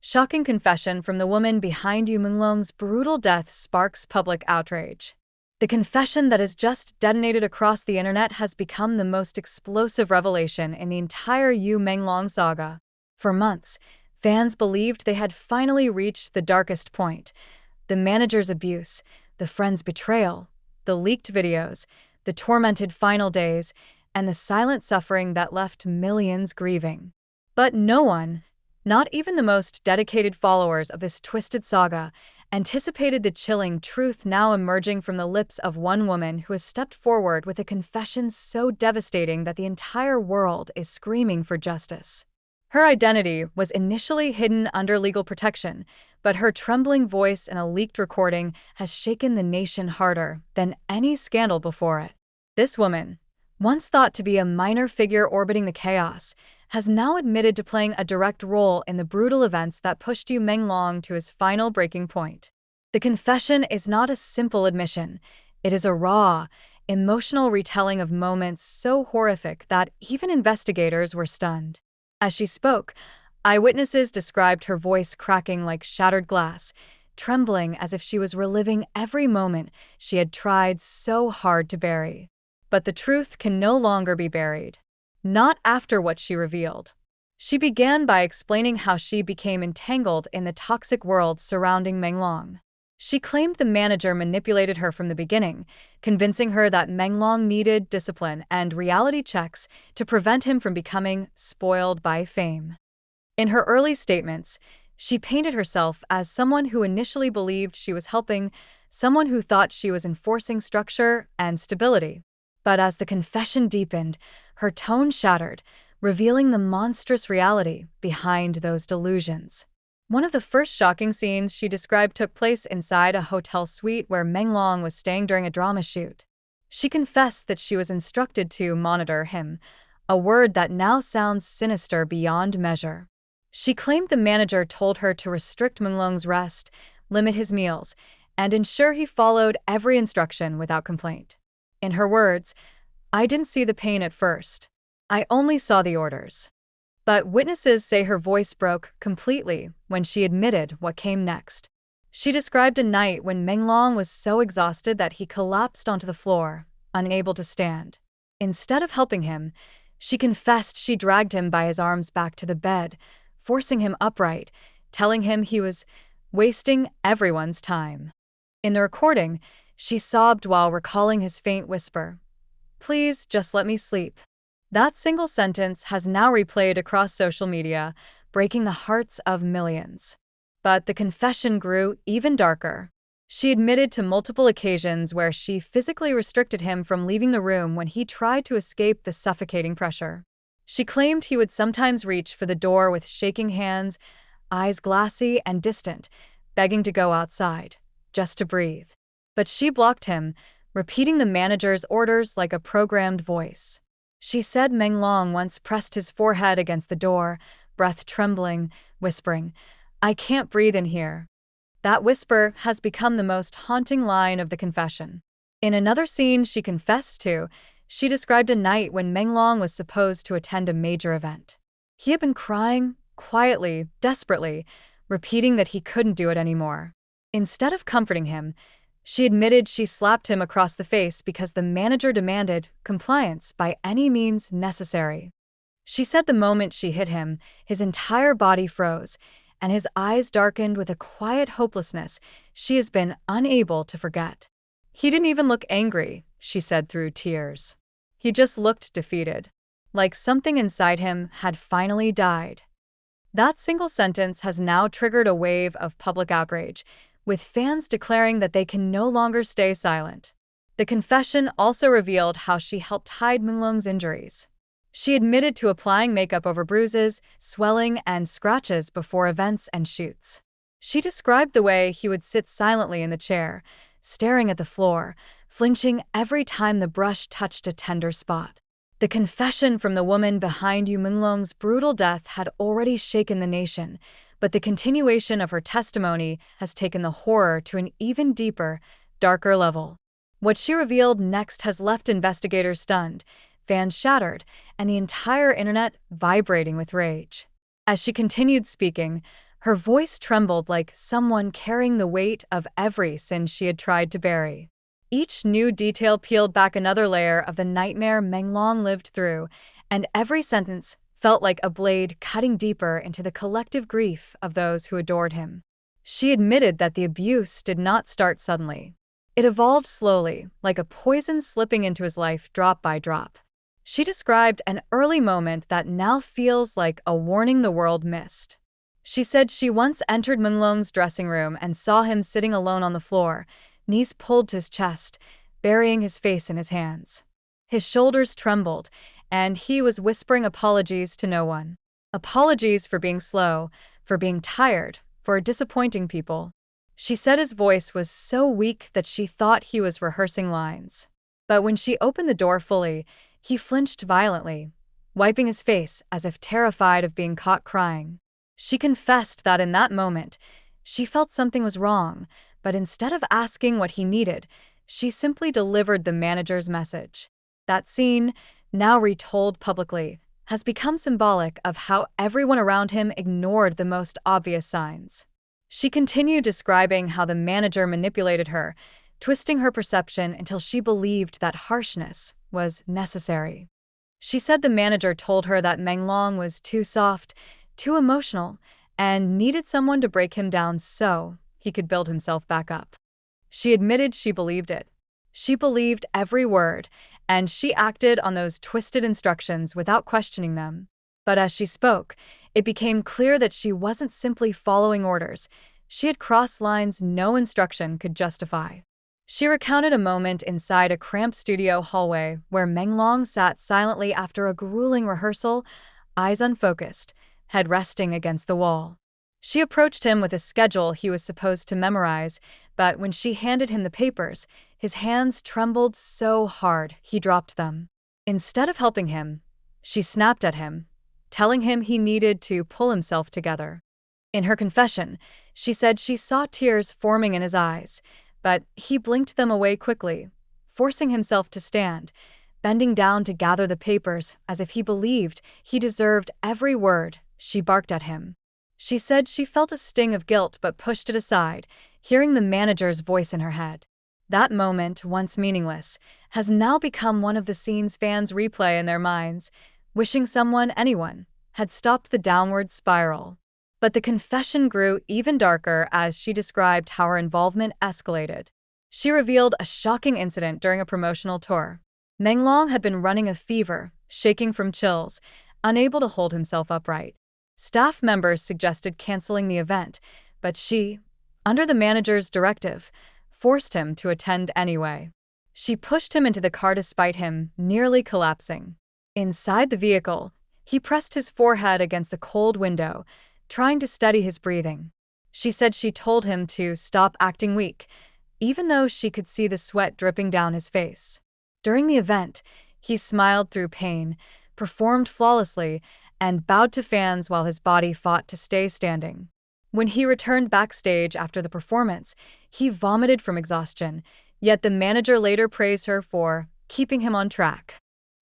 Shocking confession from the woman behind Menglong's brutal death sparks public outrage. The confession that has just detonated across the internet has become the most explosive revelation in the entire Menglong saga. For months, fans believed they had finally reached the darkest point. The manager's abuse, the friend's betrayal, the leaked videos, the tormented final days, and the silent suffering that left millions grieving. But no one, not even the most dedicated followers of this twisted saga, anticipated the chilling truth now emerging from the lips of one woman who has stepped forward with a confession so devastating that the entire world is screaming for justice. Her identity was initially hidden under legal protection, but her trembling voice in a leaked recording has shaken the nation harder than any scandal before it. This woman, once thought to be a minor figure orbiting the chaos, has now admitted to playing a direct role in the brutal events that pushed Menglong to his final breaking point. The confession is not a simple admission. It is a raw, emotional retelling of moments so horrific that even investigators were stunned. As she spoke, eyewitnesses described her voice cracking like shattered glass, trembling as if she was reliving every moment she had tried so hard to bury. But the truth can no longer be buried. Not after what she revealed. She began by explaining how she became entangled in the toxic world surrounding Menglong. She claimed the manager manipulated her from the beginning, convincing her that Menglong needed discipline and reality checks to prevent him from becoming spoiled by fame. In her early statements, she painted herself as someone who initially believed she was helping, someone who thought she was enforcing structure and stability. But as the confession deepened, her tone shattered, revealing the monstrous reality behind those delusions. One of the first shocking scenes she described took place inside a hotel suite where Menglong was staying during a drama shoot. She confessed that she was instructed to monitor him, a word that now sounds sinister beyond measure. She claimed the manager told her to restrict Menglong's rest, limit his meals, and ensure he followed every instruction without complaint. In her words, "I didn't see the pain at first. I only saw the orders." But witnesses say her voice broke completely when she admitted what came next. She described a night when Menglong was so exhausted that he collapsed onto the floor, unable to stand. Instead of helping him, she confessed she dragged him by his arms back to the bed, forcing him upright, telling him he was wasting everyone's time. In the recording, she sobbed while recalling his faint whisper, "Please, just let me sleep." That single sentence has now replayed across social media, breaking the hearts of millions. But the confession grew even darker. She admitted to multiple occasions where she physically restricted him from leaving the room when he tried to escape the suffocating pressure. She claimed he would sometimes reach for the door with shaking hands, eyes glassy and distant, begging to go outside, just to breathe. But she blocked him, repeating the manager's orders like a programmed voice. She said Menglong once pressed his forehead against the door, breath trembling, whispering, "I can't breathe in here." That whisper has become the most haunting line of the confession. In another scene she confessed to, she described a night when Menglong was supposed to attend a major event. He had been crying, quietly, desperately, repeating that he couldn't do it anymore. Instead of comforting him, she admitted she slapped him across the face because the manager demanded compliance by any means necessary. She said the moment she hit him, his entire body froze, and his eyes darkened with a quiet hopelessness she has been unable to forget. "He didn't even look angry," she said through tears. "He just looked defeated, like something inside him had finally died." That single sentence has now triggered a wave of public outrage, with fans declaring that they can no longer stay silent. The confession also revealed how she helped hide Menglong's injuries. She admitted to applying makeup over bruises, swelling, and scratches before events and shoots. She described the way he would sit silently in the chair, staring at the floor, flinching every time the brush touched a tender spot. The confession from the woman behind Menglong's brutal death had already shaken the nation, but the continuation of her testimony has taken the horror to an even deeper, darker level. What she revealed next has left investigators stunned, fans shattered, and the entire internet vibrating with rage. As she continued speaking, Her voice trembled like someone carrying the weight of every sin she had tried to bury. Each new detail peeled back another layer of the nightmare Menglong lived through, and every sentence felt like a blade cutting deeper into the collective grief of those who adored him. She admitted that the abuse did not start suddenly. It evolved slowly, like a poison slipping into his life drop by drop. She described an early moment that now feels like a warning the world missed. She said she once entered Menglong's dressing room and saw him sitting alone on the floor, knees pulled to his chest, burying his face in his hands. His shoulders trembled, and he was whispering apologies to no one. Apologies for being slow, for being tired, for disappointing people. She said his voice was so weak that she thought he was rehearsing lines. But when she opened the door fully, he flinched violently, wiping his face as if terrified of being caught crying. She confessed that in that moment, she felt something was wrong, but instead of asking what he needed, she simply delivered the manager's message. That scene, now retold publicly, has become symbolic of how everyone around him ignored the most obvious signs. She continued describing how the manager manipulated her, twisting her perception until she believed that harshness was necessary. She said the manager told her that Menglong was too soft, too emotional, and needed someone to break him down so he could build himself back up. She admitted she believed it. She believed every word, and she acted on those twisted instructions without questioning them. But as she spoke, it became clear that she wasn't simply following orders. She had crossed lines no instruction could justify. She recounted a moment inside a cramped studio hallway where Menglong sat silently after a grueling rehearsal, eyes unfocused, head resting against the wall. She approached him with a schedule he was supposed to memorize, but when she handed him the papers, his hands trembled so hard he dropped them. Instead of helping him, she snapped at him, telling him he needed to pull himself together. In her confession, she said she saw tears forming in his eyes, but he blinked them away quickly, forcing himself to stand, bending down to gather the papers as if he believed he deserved every word she barked at him. She said she felt a sting of guilt but pushed it aside, hearing the manager's voice in her head. That moment, once meaningless, has now become one of the scenes fans replay in their minds, wishing someone, anyone, had stopped the downward spiral. But the confession grew even darker as she described how her involvement escalated. She revealed a shocking incident during a promotional tour. Menglong had been running a fever, shaking from chills, unable to hold himself upright. Staff members suggested canceling the event, but she, under the manager's directive, forced him to attend anyway. She pushed him into the car despite him nearly collapsing. Inside the vehicle, he pressed his forehead against the cold window, trying to steady his breathing. She said she told him to stop acting weak, even though she could see the sweat dripping down his face. During the event, he smiled through pain, performed flawlessly, and bowed to fans while his body fought to stay standing. When he returned backstage after the performance, he vomited from exhaustion, yet the manager later praised her for keeping him on track.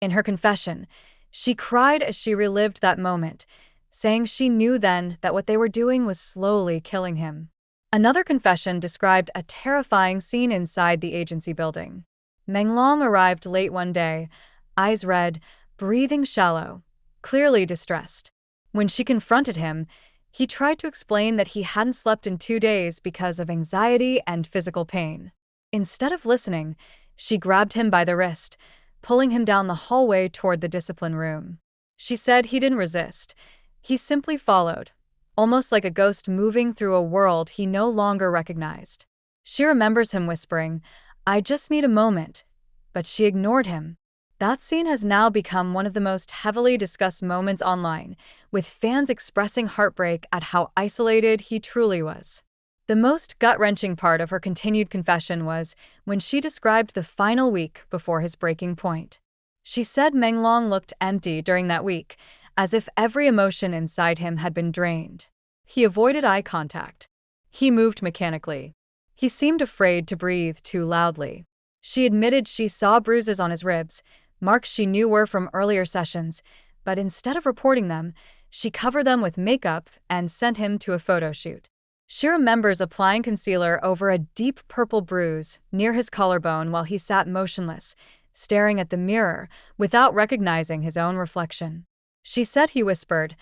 In her confession, she cried as she relived that moment, saying she knew then that what they were doing was slowly killing him. Another confession described a terrifying scene inside the agency building. Menglong arrived late one day, eyes red, breathing shallow, clearly distressed. When she confronted him, he tried to explain that he hadn't slept in 2 days because of anxiety and physical pain. Instead of listening, she grabbed him by the wrist, pulling him down the hallway toward the discipline room. She said he didn't resist. He simply followed, almost like a ghost moving through a world he no longer recognized. She remembers him whispering, "I just need a moment," but she ignored him. That scene has now become one of the most heavily discussed moments online, with fans expressing heartbreak at how isolated he truly was. The most gut-wrenching part of her continued confession was when she described the final week before his breaking point. She said Menglong looked empty during that week, as if every emotion inside him had been drained. He avoided eye contact. He moved mechanically. He seemed afraid to breathe too loudly. She admitted she saw bruises on his ribs, marks she knew were from earlier sessions, but instead of reporting them, She covered them with makeup and sent him to a photo shoot. She remembers applying concealer over a deep purple bruise near his collarbone while he sat motionless, staring at the mirror without recognizing his own reflection. She said he whispered,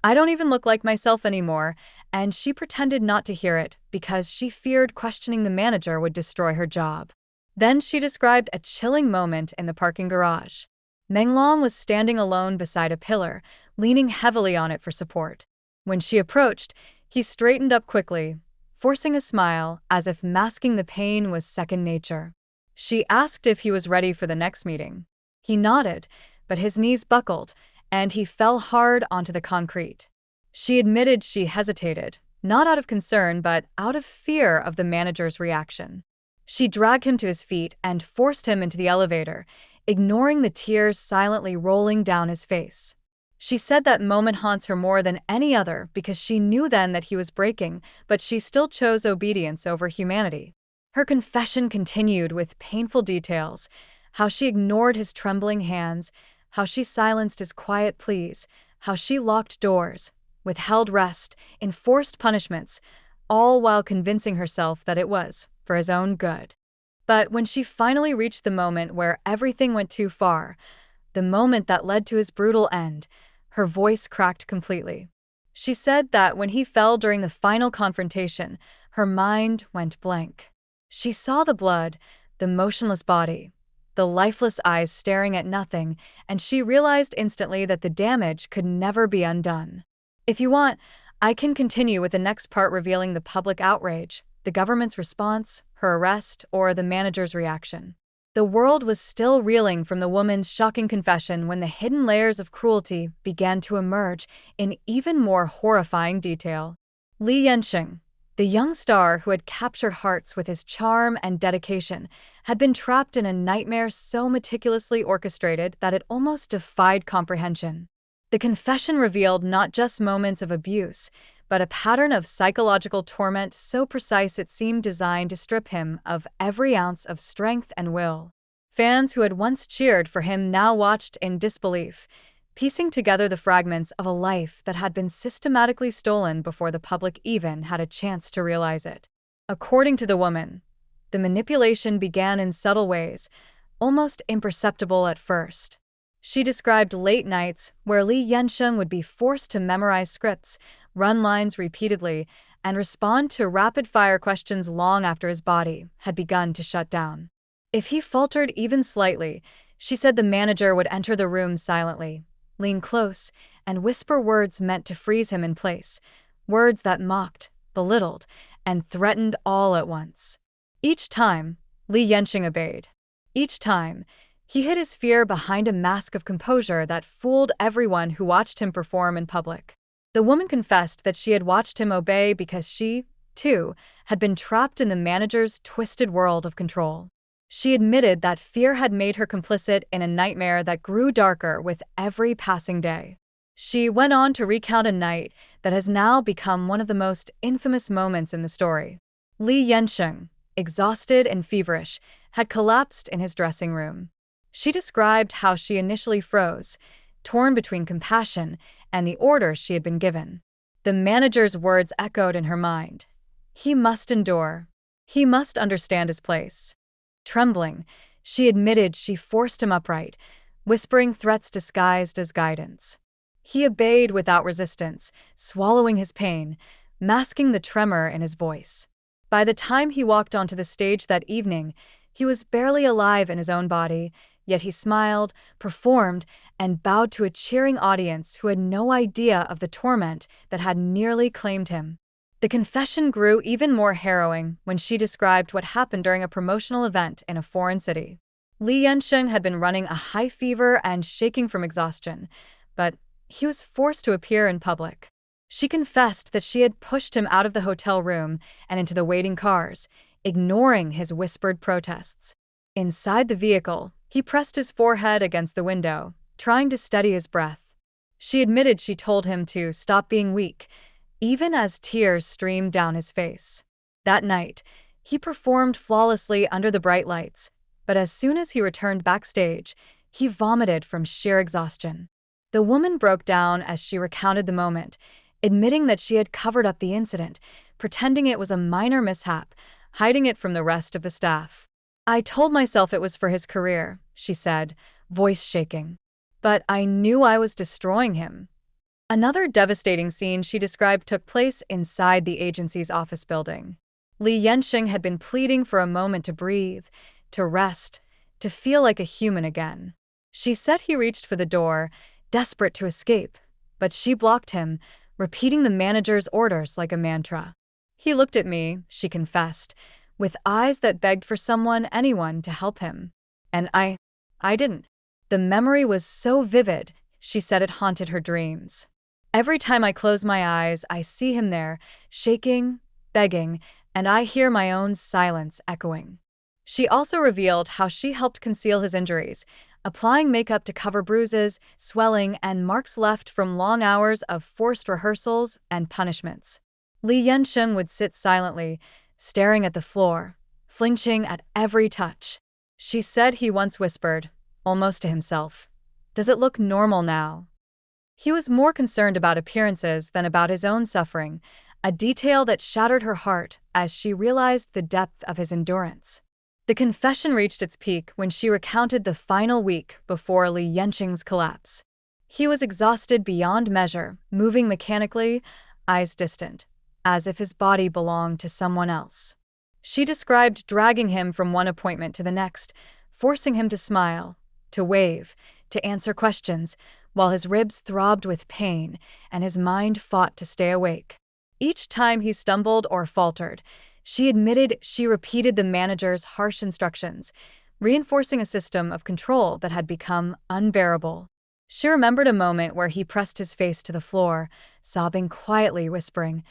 "I don't even look like myself anymore," and she pretended not to hear it because she feared questioning the manager would destroy her job. Then she described a chilling moment in the parking garage. Menglong was standing alone beside a pillar, leaning heavily on it for support. When she approached, he straightened up quickly, forcing a smile as if masking the pain was second nature. She asked if he was ready for the next meeting. He nodded, but his knees buckled, and he fell hard onto the concrete. She admitted she hesitated, not out of concern but out of fear of the manager's reaction. She dragged him to his feet and forced him into the elevator, ignoring the tears silently rolling down his face. She said that moment haunts her more than any other because she knew then that he was breaking, but she still chose obedience over humanity. Her confession continued with painful details, how she ignored his trembling hands, how she silenced his quiet pleas, how she locked doors, withheld rest, enforced punishments, all while convincing herself that it was for his own good. But when she finally reached the moment where everything went too far, the moment that led to his brutal end, her voice cracked completely. She said that when he fell during the final confrontation, her mind went blank. She saw the blood, the motionless body, the lifeless eyes staring at nothing, and she realized instantly that the damage could never be undone. If you want, I can continue with the next part revealing the public outrage, the government's response, her arrest, or the manager's reaction. The world was still reeling from the woman's shocking confession when the hidden layers of cruelty began to emerge in even more horrifying detail. Li Yansheng, the young star who had captured hearts with his charm and dedication, had been trapped in a nightmare so meticulously orchestrated that it almost defied comprehension. The confession revealed not just moments of abuse, but a pattern of psychological torment so precise it seemed designed to strip him of every ounce of strength and will. Fans who had once cheered for him now watched in disbelief, piecing together the fragments of a life that had been systematically stolen before the public even had a chance to realize it. According to the woman, the manipulation began in subtle ways, almost imperceptible at first. She described late nights where Li Yansheng would be forced to memorize scripts, run lines repeatedly, and respond to rapid-fire questions long after his body had begun to shut down. If he faltered even slightly, she said the manager would enter the room silently, lean close, and whisper words meant to freeze him in place, words that mocked, belittled, and threatened all at once. Each time, Li Yansheng obeyed. Each time, he hid his fear behind a mask of composure that fooled everyone who watched him perform in public. The woman confessed that she had watched him obey because she, too, had been trapped in the manager's twisted world of control. She admitted that fear had made her complicit in a nightmare that grew darker with every passing day. She went on to recount a night that has now become one of the most infamous moments in the story. Li Yansheng, exhausted and feverish, had collapsed in his dressing room. She described how she initially froze, torn between compassion and the orders she had been given. The manager's words echoed in her mind. He must endure. He must understand his place. Trembling, she admitted she forced him upright, whispering threats disguised as guidance. He obeyed without resistance, swallowing his pain, masking the tremor in his voice. By the time he walked onto the stage that evening, he was barely alive in his own body, yet he smiled, performed, and bowed to a cheering audience who had no idea of the torment that had nearly claimed him. The confession grew even more harrowing when she described what happened during a promotional event in a foreign city. Li Yansheng had been running a high fever and shaking from exhaustion, but he was forced to appear in public. She confessed that she had pushed him out of the hotel room and into the waiting cars, ignoring his whispered protests. Inside the vehicle, he pressed his forehead against the window, trying to steady his breath. She admitted she told him to stop being weak, even as tears streamed down his face. That night, he performed flawlessly under the bright lights, but as soon as he returned backstage, he vomited from sheer exhaustion. The woman broke down as she recounted the moment, admitting that she had covered up the incident, pretending it was a minor mishap, hiding it from the rest of the staff. "I told myself it was for his career," she said, voice shaking. "But I knew I was destroying him." Another devastating scene she described took place inside the agency's office building. Li Yanxing had been pleading for a moment to breathe, to rest, to feel like a human again. She said he reached for the door, desperate to escape, but she blocked him, repeating the manager's orders like a mantra. "He looked at me," she confessed, with eyes that begged for anyone to help him. "And I didn't." The memory was so vivid, she said it haunted her dreams. "Every time I close my eyes, I see him there, shaking, begging, and I hear my own silence echoing." She also revealed how she helped conceal his injuries, applying makeup to cover bruises, swelling, and marks left from long hours of forced rehearsals and punishments. Li Yanxing would sit silently, staring at the floor, flinching at every touch. She said he once whispered, almost to himself, "Does it look normal now?" He was more concerned about appearances than about his own suffering, a detail that shattered her heart as she realized the depth of his endurance. The confession reached its peak when she recounted the final week before Li Yanxing's collapse. He was exhausted beyond measure, moving mechanically, eyes distant, as if his body belonged to someone else. She described dragging him from one appointment to the next, forcing him to smile, to wave, to answer questions, while his ribs throbbed with pain and his mind fought to stay awake. Each time he stumbled or faltered, she admitted she repeated the manager's harsh instructions, reinforcing a system of control that had become unbearable. She remembered a moment where he pressed his face to the floor, sobbing quietly, whispering,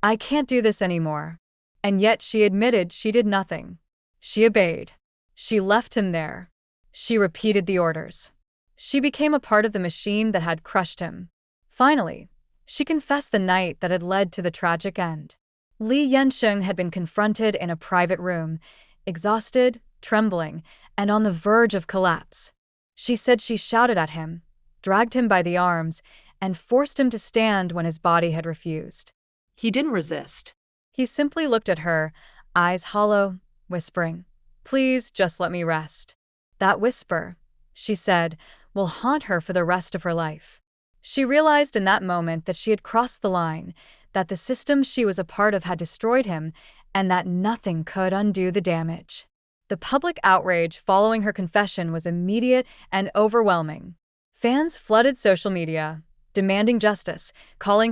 "I can't do this anymore." And yet she admitted she did nothing. She obeyed. She left him there. She repeated the orders. She became a part of the machine that had crushed him. Finally, she confessed the night that had led to the tragic end. Li Yanxing had been confronted in a private room, exhausted, trembling, and on the verge of collapse. She said she shouted at him, dragged him by the arms, and forced him to stand when his body had refused. He didn't resist. He simply looked at her, eyes hollow, whispering, "Please just let me rest." That whisper, she said, will haunt her for the rest of her life. She realized in that moment that she had crossed the line, that the system she was a part of had destroyed him, and that nothing could undo the damage. The public outrage following her confession was immediate and overwhelming. Fans flooded social media, demanding justice, calling for